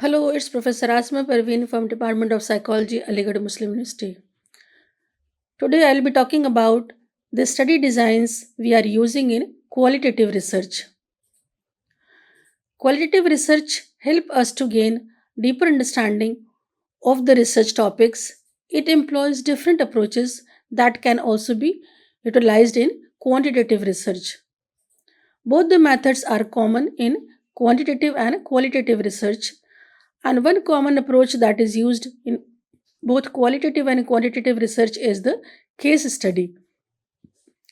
Hello, it's Professor Asma Parveen from Department of Psychology, Aligarh Muslim University. Today I'll be talking about the study designs we are using in qualitative research. Qualitative research help us to gain deeper understanding of the research topics. It employs different approaches that can also be utilized in quantitative research. Both the methods are common in quantitative and qualitative research, and one common approach that is used in both qualitative and quantitative research is the case study,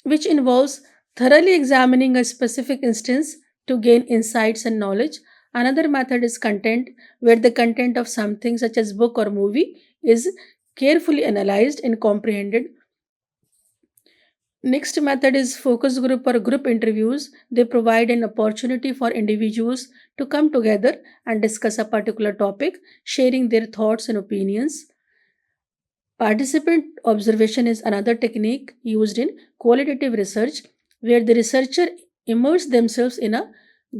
which involves thoroughly examining a specific instance to gain insights and knowledge. Another method is content, where the content of something such as book or movie is carefully analyzed and comprehended. Next method is focus group or group interviews. They provide an opportunity for individuals to come together and discuss a particular topic, sharing their thoughts and opinions. Participant observation is another technique used in qualitative research, where the researcher immerse themselves in a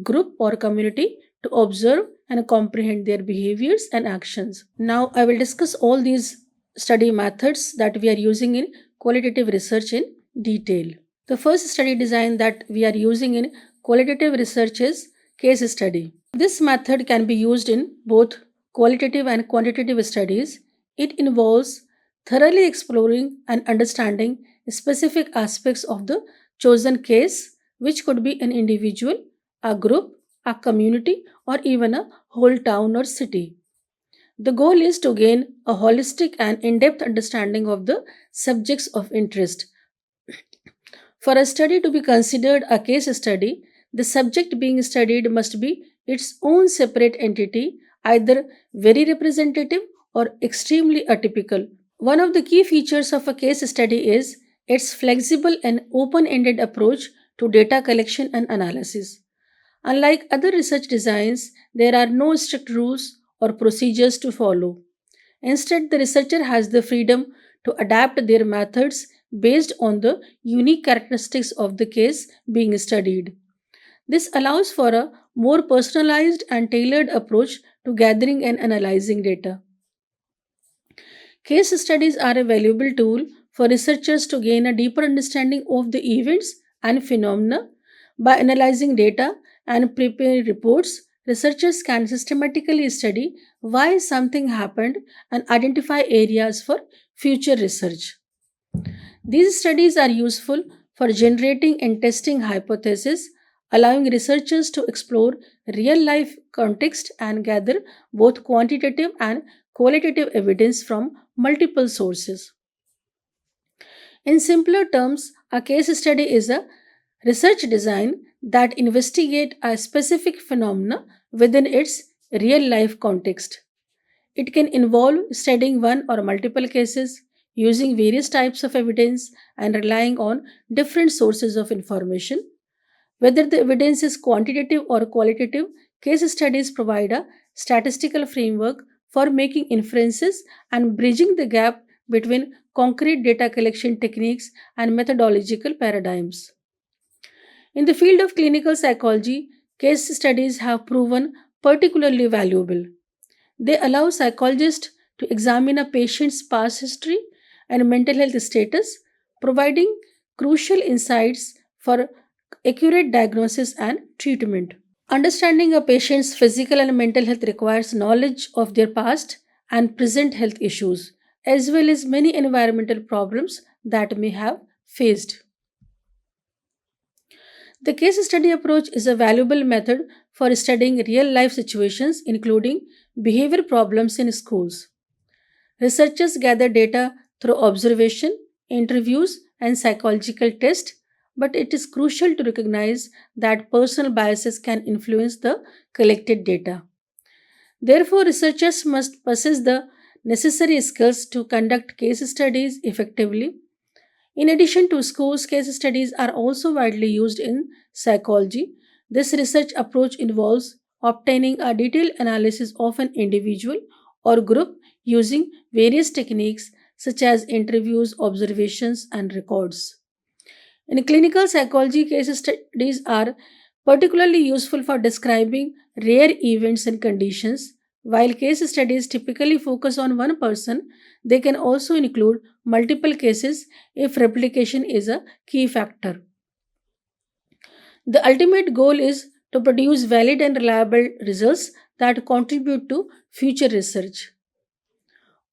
group or community to observe and comprehend their behaviors and actions. Now, I will discuss all these study methods that we are using in qualitative research in detail. The first study design that we are using in qualitative research is case study. This method can be used in both qualitative and quantitative studies. It involves thoroughly exploring and understanding specific aspects of the chosen case, which could be an individual, a group, a community, or even a whole town or city. The goal is to gain a holistic and in depth understanding of the subjects of interest. For a study to be considered a case study, the subject being studied must be its own separate entity, either very representative or extremely atypical. One of the key features of a case study is its flexible and open ended approach to data collection and analysis. Unlike other research designs, there are no strict rules or procedures to follow. Instead, the researcher has the freedom to adapt their methods based on the unique characteristics of the case being studied. This allows for a more personalized and tailored approach to gathering and analyzing data. Case studies are a valuable tool for researchers to gain a deeper understanding of the events and phenomena. By analyzing data and preparing reports, researchers can systematically study why something happened and identify areas for future research. These studies are useful for generating and testing hypotheses, allowing researchers to explore real life context and gather both quantitative and qualitative evidence from multiple sources. In simpler terms, a case study is a research design that investigate a specific phenomena within its real life context. It can involve studying one or multiple cases, using various types of evidence, and relying on different sources of information. Whether the evidence is quantitative or qualitative, case studies provide a statistical framework for making inferences and bridging the gap between concrete data collection techniques and methodological paradigms. In the field of clinical psychology, case studies have proven particularly valuable. They allow psychologists to examine a patient's past history and mental health status, providing crucial insights for accurate diagnosis and treatment. Understanding a patient's physical and mental health requires knowledge of their past and present health issues, as well as many environmental problems that may have faced. The case study approach is a valuable method for studying real life situations, including behavior problems in schools. Researchers gather data through observation, interviews, and psychological tests, but it is crucial to recognize that personal biases can influence the collected data. Therefore, researchers must possess the necessary skills to conduct case studies effectively. In addition to schools, case studies are also widely used in psychology. This research approach involves obtaining a detailed analysis of an individual or group using various techniques such as interviews, observations, and records. In clinical psychology, case studies are particularly useful for describing rare events and conditions. While case studies typically focus on one person, they can also include multiple cases if replication is a key factor. The ultimate goal is to produce valid and reliable results that contribute to future research.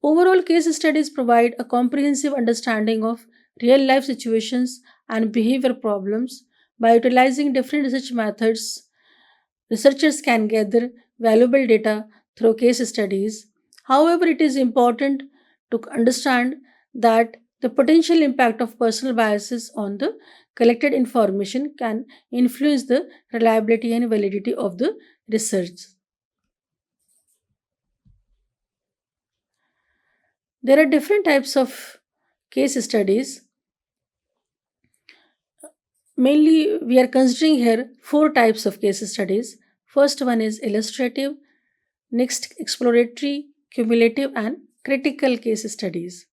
Overall, case studies provide a comprehensive understanding of real life situations and behavior problems. By utilizing different research methods, researchers can gather valuable data through case studies. However, it is important to understand that the potential impact of personal biases on the collected information can influence the reliability and validity of the research. There are different types of case studies. Mainly, we are considering here four types of case studies. First one is illustrative, next, exploratory, cumulative, and critical case studies.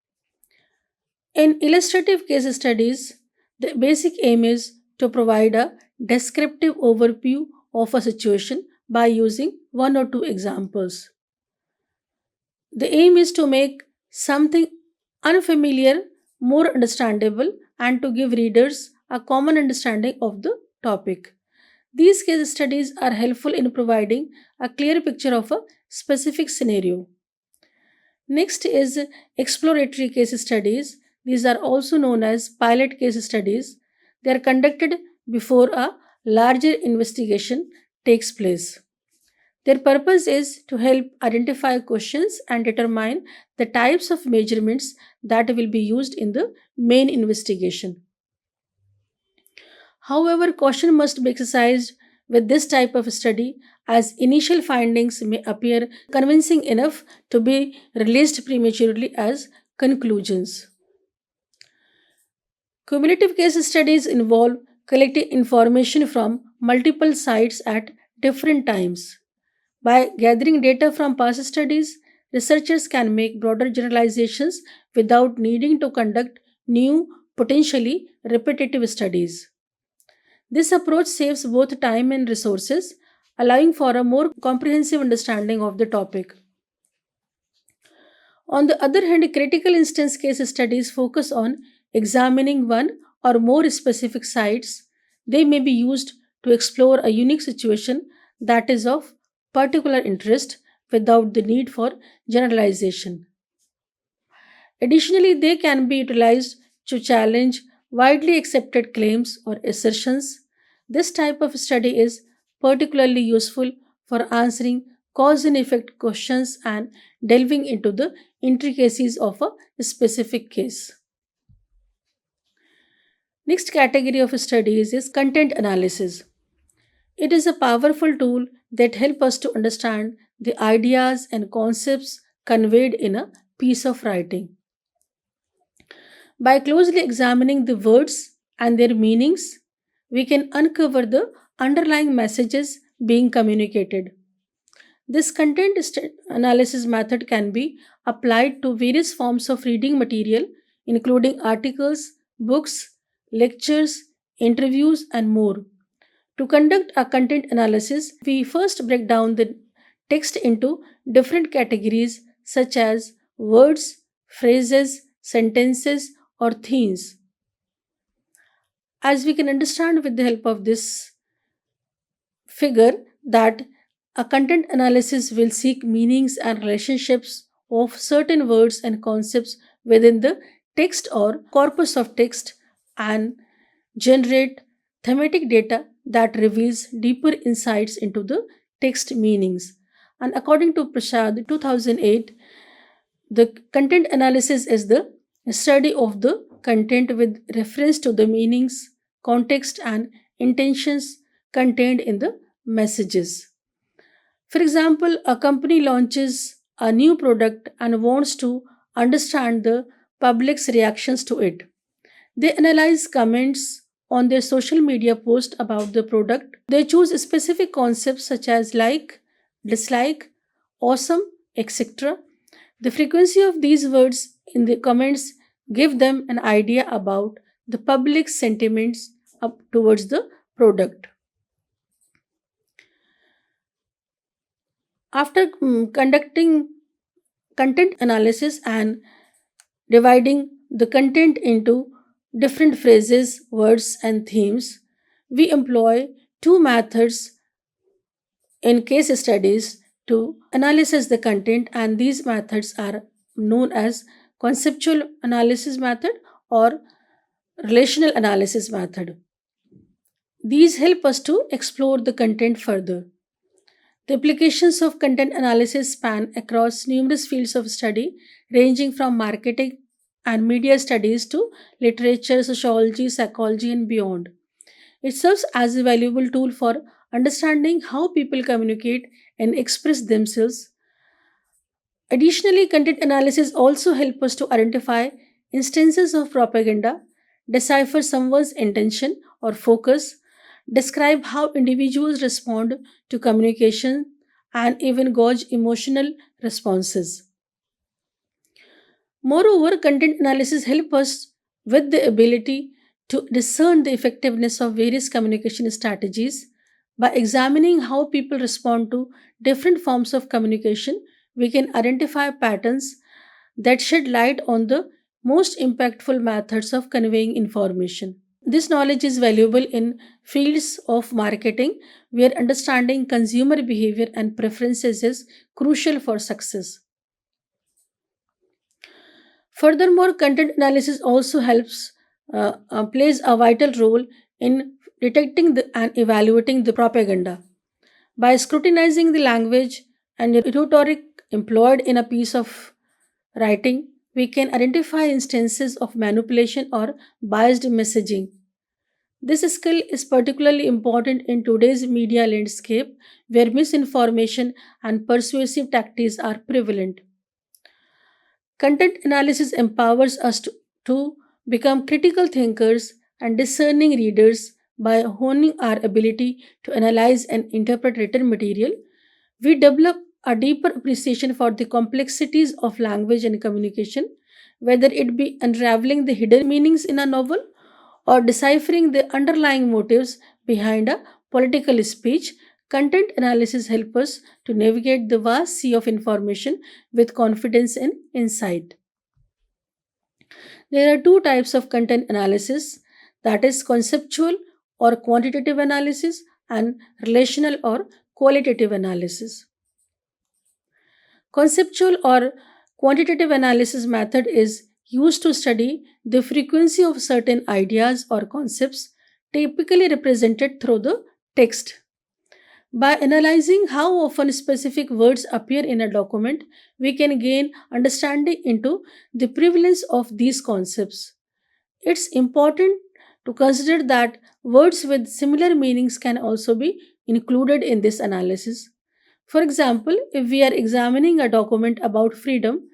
In illustrative case studies, the basic aim is to provide a descriptive overview of a situation by using one or two examples. The aim is to make something unfamiliar more understandable and to give readers a common understanding of the topic. These case studies are helpful in providing a clear picture of a specific scenario. Next is exploratory case studies. These are also known as pilot case studies. They are conducted before a larger investigation takes place. Their purpose is to help identify questions and determine the types of measurements that will be used in the main investigation. However, caution must be exercised with this type of study as initial findings may appear convincing enough to be released prematurely as conclusions. Cumulative case studies involve collecting information from multiple sites at different times. By gathering data from past studies, researchers can make broader generalizations without needing to conduct new, potentially repetitive studies. This approach saves both time and resources, allowing for a more comprehensive understanding of the topic. On the other hand, critical instance case studies focus on examining one or more specific sites. They may be used to explore a unique situation that is of particular interest without the need for generalization. Additionally, they can be utilized to challenge widely accepted claims or assertions. This type of study is particularly useful for answering cause and effect questions and delving into the intricacies of a specific case. Next category of studies is content analysis. It is a powerful tool that helps us to understand the ideas and concepts conveyed in a piece of writing. By closely examining the words and their meanings, we can uncover the underlying messages being communicated. This analysis method can be applied to various forms of reading material, including articles, books, lectures, interviews, and more. To conduct a content analysis, we first break down the text into different categories such as words, phrases, sentences, or themes. As we can understand with the help of this figure, that a content analysis will seek meanings and relationships of certain words and concepts within the text or corpus of text and generate thematic data that reveals deeper insights into the text meanings. And according to Prasad 2008, the content analysis is the study of the content with reference to the meanings, context, and intentions contained in the messages. For example, a company launches a new product and wants to understand the public's reactions to it. They analyze comments on their social media post about the product. They choose specific concepts such as like, dislike, awesome, etc. The frequency of these words in the comments give them an idea about the public's sentiments up towards the product. After conducting content analysis and dividing the content into different phrases, words, and themes, we employ two methods in case studies to analyze the content, and these methods are known as conceptual analysis method or relational analysis method. These help us to explore the content further. The applications of content analysis span across numerous fields of study, ranging from marketing and media studies to literature, sociology, psychology, and beyond. It serves as a valuable tool for understanding how people communicate and express themselves. Additionally, content analysis also helps us to identify instances of propaganda, decipher someone's intention or focus, describe how individuals respond to communication, and even gauge emotional responses. Moreover, content analysis helps us with the ability to discern the effectiveness of various communication strategies. By examining how people respond to different forms of communication, we can identify patterns that shed light on the most impactful methods of conveying information. This knowledge is valuable in fields of marketing where understanding consumer behavior and preferences is crucial for success. Furthermore, content analysis also plays a vital role in detecting and evaluating the propaganda. By scrutinizing the language and rhetoric employed in a piece of writing, we can identify instances of manipulation or biased messaging. This skill is particularly important in today's media landscape where misinformation and persuasive tactics are prevalent. Content analysis empowers us to become critical thinkers and discerning readers by honing our ability to analyze and interpret written material. We develop a deeper appreciation for the complexities of language and communication, whether it be unraveling the hidden meanings in a novel or deciphering the underlying motives behind a political speech. Content analysis helps us to navigate the vast sea of information with confidence and insight. There are two types of content analysis, that is conceptual or quantitative analysis and relational or qualitative analysis. Conceptual or quantitative analysis method is used to study the frequency of certain ideas or concepts typically represented through the text. By analyzing how often specific words appear in a document, we can gain understanding into the prevalence of these concepts. It's important to consider that words with similar meanings can also be included in this analysis. For example, if we are examining a document about freedom,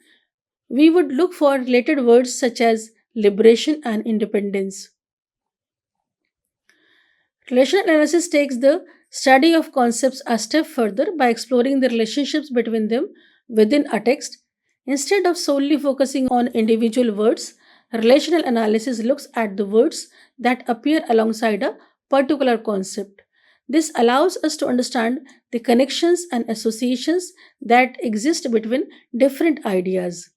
we would look for related words such as liberation and independence. Relational analysis takes the study of concepts a step further by exploring the relationships between them within a text. Instead of solely focusing on individual words, relational analysis looks at the words that appear alongside a particular concept. This allows us to understand the connections and associations that exist between different ideas.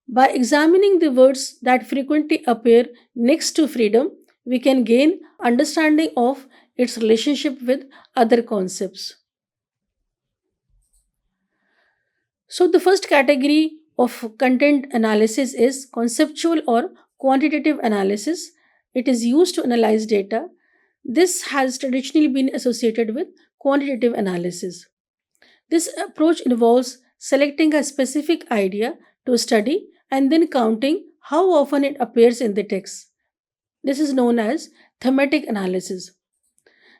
By examining the words that frequently appear next to freedom, we can gain understanding of its relationship with other concepts. So, the first category of content analysis is conceptual or quantitative analysis. It is used to analyze data. This has traditionally been associated with quantitative analysis. This approach involves selecting a specific idea to study and then counting how often it appears in the text. This is known as thematic analysis.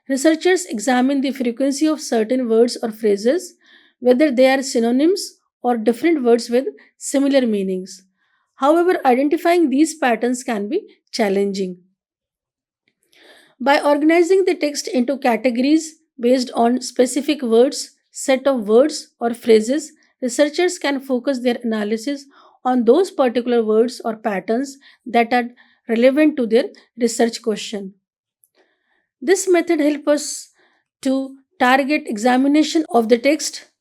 Researchers examine the frequency of certain words or phrases, whether they are synonyms or different words with similar meanings. However, identifying these patterns can be challenging. By organizing the text into categories based on specific words, set of words, or phrases, researchers can focus their analysis on those particular words or patterns that are relevant to their research question. This method helps us to target examination of the text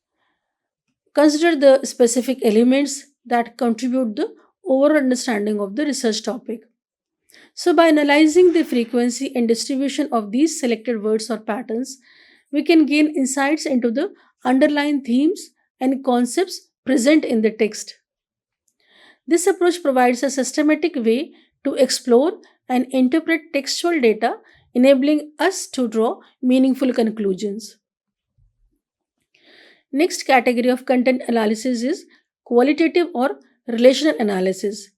Consider the specific elements that contribute the overall understanding of the research topic. So, by analyzing the frequency and distribution of these selected words or patterns, we can gain insights into the underlying themes and concepts present in the text. This approach provides a systematic way to explore and interpret textual data, enabling us to draw meaningful conclusions. Next category of content analysis is qualitative or relational analysis.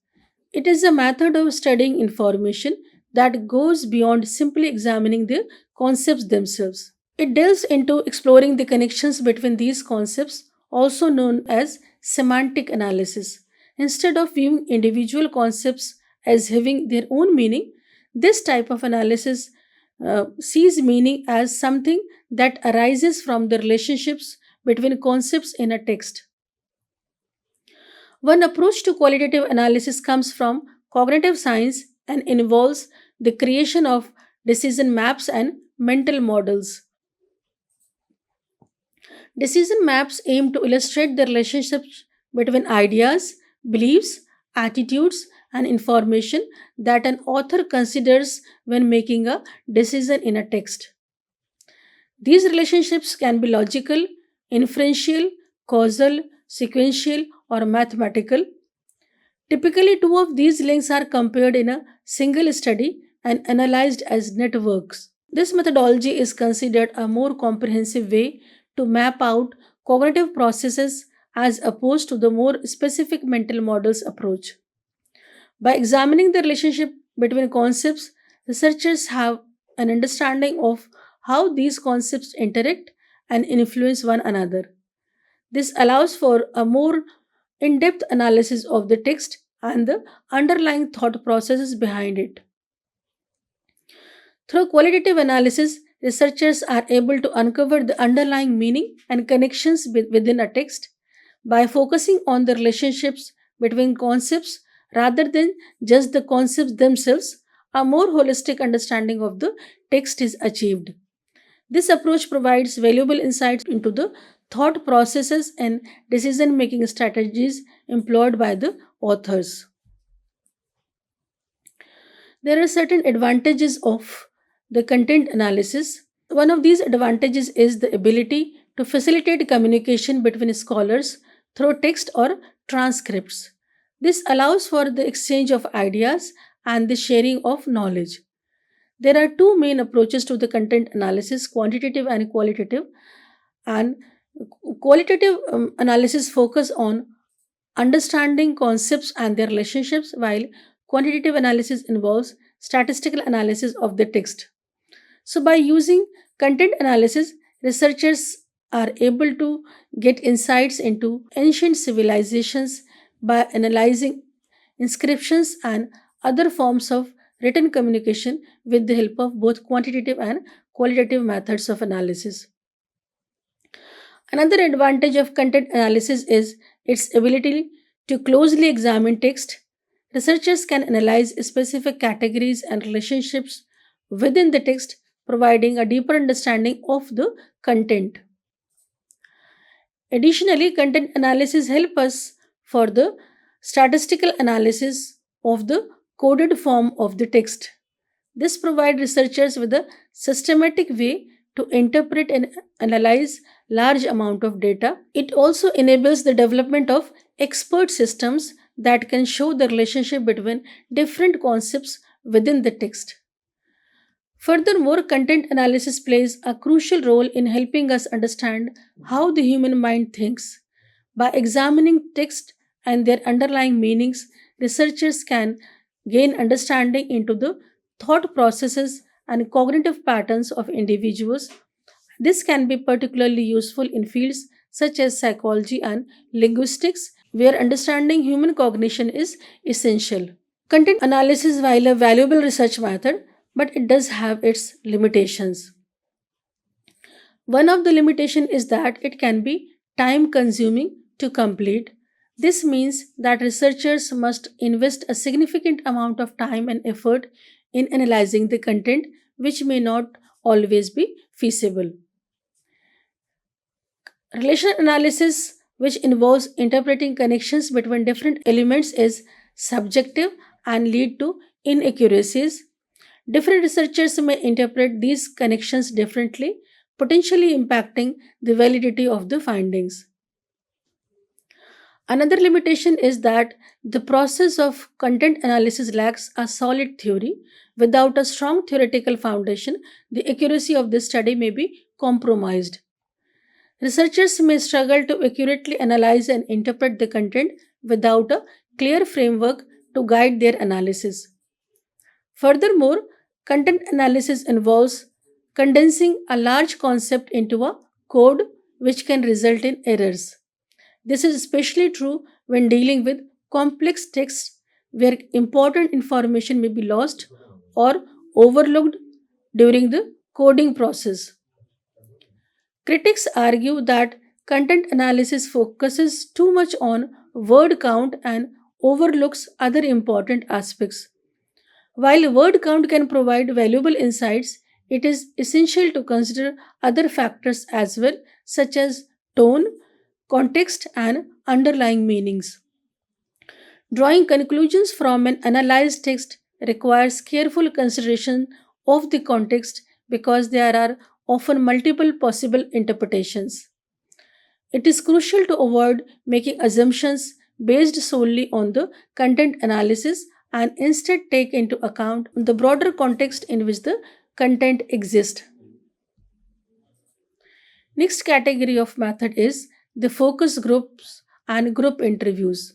It is a method of studying information that goes beyond simply examining the concepts themselves. It delves into exploring the connections between these concepts, also known as semantic analysis. Instead of viewing individual concepts as having their own meaning, this type of analysis sees meaning as something that arises from the relationships between concepts in a text. One approach to qualitative analysis comes from cognitive science and involves the creation of decision maps and mental models. Decision maps aim to illustrate the relationships between ideas, beliefs, attitudes, and information that an author considers when making a decision in a text. These relationships can be logical, inferential, causal, sequential, or mathematical. Typically, two of these links are compared in a single study and analyzed as networks. This methodology is considered a more comprehensive way to map out cognitive processes as opposed to the more specific mental models approach. By examining the relationship between concepts, researchers have an understanding of how these concepts interact and influence one another. This allows for a more in depth analysis of the text and the underlying thought processes behind it. Through qualitative analysis, researchers are able to uncover the underlying meaning and connections within a text by focusing on the relationships between concepts rather than just the concepts themselves. A more holistic understanding of the text is achieved. This approach provides valuable insights into the thought processes and decision making strategies employed by the authors. There are certain advantages of the content analysis. One of these advantages is the ability to facilitate communication between scholars through text or transcripts. This allows for the exchange of ideas and the sharing of knowledge. There are two main approaches to the content analysis, quantitative and qualitative. And qualitative analysis focus on understanding concepts and their relationships, while quantitative analysis involves statistical analysis of the text. So, by using content analysis, researchers are able to get insights into ancient civilizations by analyzing inscriptions and other forms of written communication with the help of both quantitative and qualitative methods of analysis. Another advantage of content analysis is its ability to closely examine text. Researchers can analyze specific categories and relationships within the text, providing a deeper understanding of the content. Additionally, content analysis help us for the statistical analysis of the coded form of the text. This provides researchers with a systematic way to interpret and analyze large amount of data. It also enables the development of expert systems that can show the relationship between different concepts within the text. Furthermore, content analysis plays a crucial role in helping us understand how the human mind thinks. By examining text and their underlying meanings, researchers can gain understanding into the thought processes and cognitive patterns of individuals. This can be particularly useful in fields such as psychology and linguistics, where understanding human cognition is essential. Content analysis, while a valuable research method, but it does have its limitations. One of the limitation is that it can be time consuming to complete. This means that researchers must invest a significant amount of time and effort in analyzing the content, which may not always be feasible. Relational analysis, which involves interpreting connections between different elements, is subjective and lead to inaccuracies. Different researchers may interpret these connections differently, potentially impacting the validity of the findings. Another limitation is that the process of content analysis lacks a solid theory. Without a strong theoretical foundation, the accuracy of this study may be compromised. Researchers may struggle to accurately analyze and interpret the content without a clear framework to guide their analysis. Furthermore, content analysis involves condensing a large concept into a code, which can result in errors. This is especially true when dealing with complex texts where important information may be lost or overlooked during the coding process. Critics argue that content analysis focuses too much on word count and overlooks other important aspects. While word count can provide valuable insights, it is essential to consider other factors as well, such as tone, context, and underlying meanings. Drawing conclusions from an analyzed text requires careful consideration of the context because there are often multiple possible interpretations. It is crucial to avoid making assumptions based solely on the content analysis and instead take into account the broader context in which the content exists. Next category of method is the focus groups and group interviews.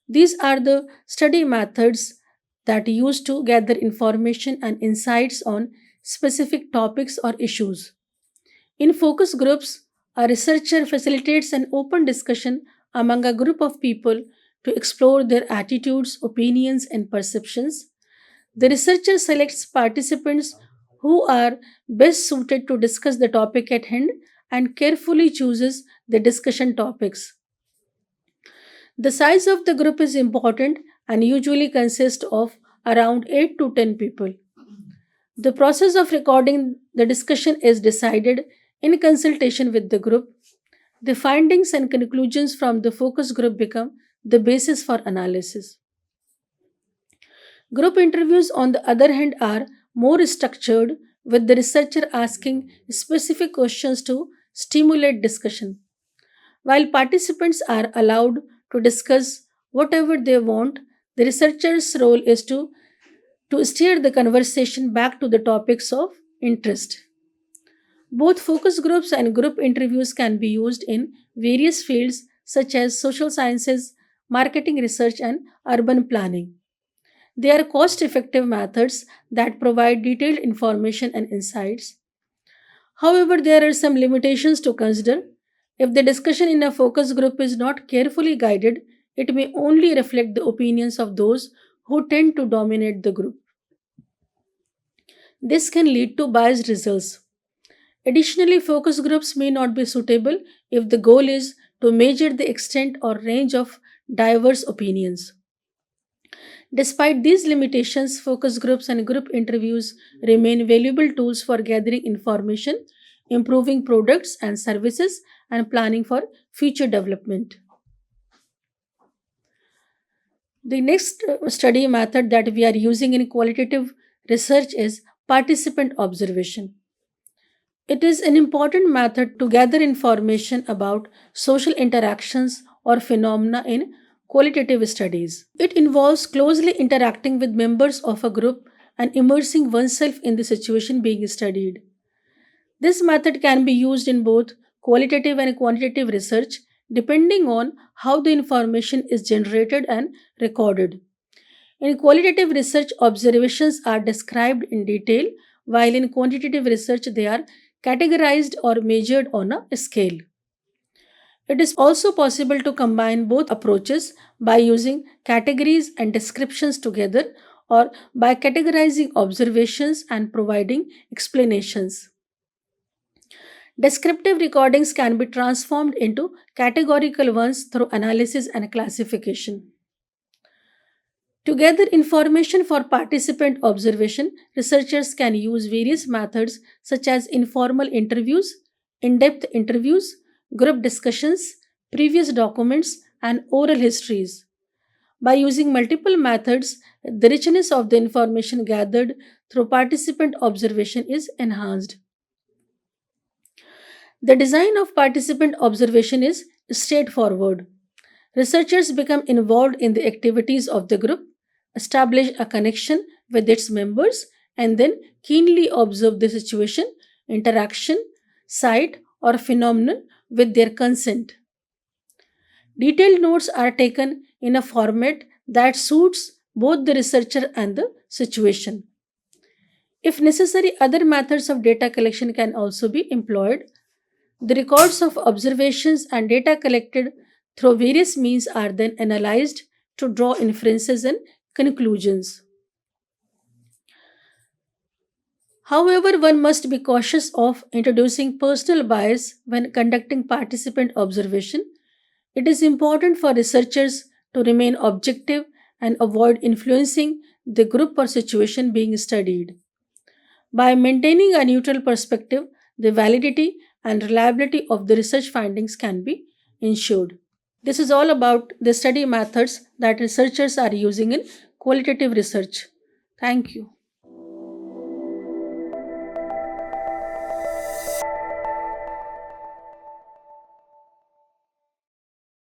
These are the study methods that used to gather information and insights on specific topics or issues. In focus groups, a researcher facilitates an open discussion among a group of people to explore their attitudes, opinions, and perceptions. The researcher selects participants who are best suited to discuss the topic at hand and carefully chooses the discussion topics. The size of the group is important and usually consists of around 8 to 10 people. The process of recording the discussion is decided in consultation with the group. The findings and conclusions from the focus group become the basis for analysis. Group interviews, on the other hand, are more structured, with the researcher asking specific questions to stimulate discussion. While participants are allowed to discuss whatever they want, the researcher's role is to steer the conversation back to the topics of interest. Both focus groups and group interviews can be used in various fields such as social sciences, marketing research, and urban planning. They are cost effective methods that provide detailed information and insights. However, there are some limitations to consider. If the discussion in a focus group is not carefully guided, it may only reflect the opinions of those who tend to dominate the group. This can lead to biased results. Additionally, focus groups may not be suitable if the goal is to measure the extent or range of diverse opinions. Despite these limitations, focus groups and group interviews remain valuable tools for gathering information, improving products and services, and planning for future development. The next study method that we are using in qualitative research is participant observation. It is an important method to gather information about social interactions or phenomena in qualitative studies. It involves closely interacting with members of a group and immersing oneself in the situation being studied. This method can be used in both qualitative and quantitative research depending on how the information is generated and recorded. In qualitative research, observations are described in detail, while in quantitative research, they are categorized or measured on a scale. It is also possible to combine both approaches by using categories and descriptions together or by categorizing observations and providing explanations. Descriptive recordings can be transformed into categorical ones through analysis and classification. To gather information for participant observation, researchers can use various methods such as informal interviews, in depth interviews, group discussions, previous documents, and oral histories. By using multiple methods, the richness of the information gathered through participant observation is enhanced. The design of participant observation is straightforward. Researchers become involved in the activities of the group, establish a connection with its members, and then keenly observe the situation, interaction, site, or phenomenon with their consent. Detailed notes are taken in a format that suits both the researcher and the situation. If necessary, other methods of data collection can also be employed. The records of observations and data collected through various means are then analyzed to draw inferences and conclusions. However, one must be cautious of introducing personal bias when conducting participant observation. It is important for researchers to remain objective and avoid influencing the group or situation being studied. By maintaining a neutral perspective, the validity and reliability of the research findings can be ensured. This is all about the study methods that researchers are using in qualitative research. Thank you.